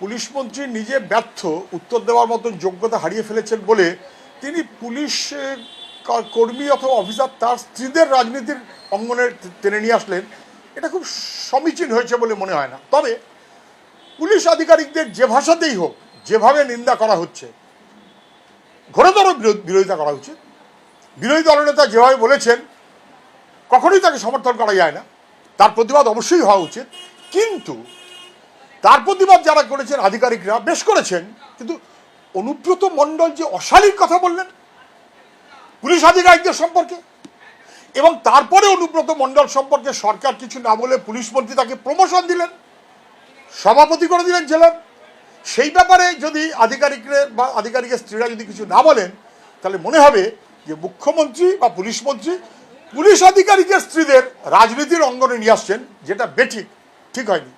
Police মন্ত্রী নিজে ব্যর্থ, উত্তর দেওয়ার মতন যোগ্যতা হারিয়ে ফেলেছেন বলে তিনি পুলিশ কর্মী অথবা অফিসার তার স্ত্রীদের রাজনীতির অঙ্গনে টেনে নিয়ে আসলেন, এটা খুব সমীচীন হয়েছে বলে মনে হয় না। তবে পুলিশ আধিকারিকদের যে ভাষাতেই হোক, যেভাবে নিন্দা করা হচ্ছে, ঘোরতর বিরোধিতা করা উচিত। বিরোধী দলনেতা যেভাবে বলেছেন কখনোই তাকে সমর্থন করা যায় না, তার প্রতিবাদ অবশ্যই হওয়া উচিত। কিন্তু তার প্রতিবাদ যারা করেছেন আধিকারিকরা বেশ করেছেন, কিন্তু অনুব্রত মণ্ডল যে অশালীন কথা বললেন পুলিশ আধিকারিকদের সম্পর্কে, এবং তারপরে অনুব্রত মণ্ডল সম্পর্কে সরকার কিছু না বলে পুলিশ মন্ত্রী তাকে প্রমোশন দিলেন, সভাপতি করে দিলেন জেলার, সেই ব্যাপারে যদি আধিকারিকরা বা আধিকারিকের স্ত্রীরা যদি কিছু না বলেন, তাহলে মনে হবে যে মুখ্যমন্ত্রী বা পুলিশ মন্ত্রী পুলিশ আধিকারিকের স্ত্রীদের রাজনীতির অঙ্গনে নিয়ে আসছেন, যেটা বেঠিক, ঠিক হয়নি।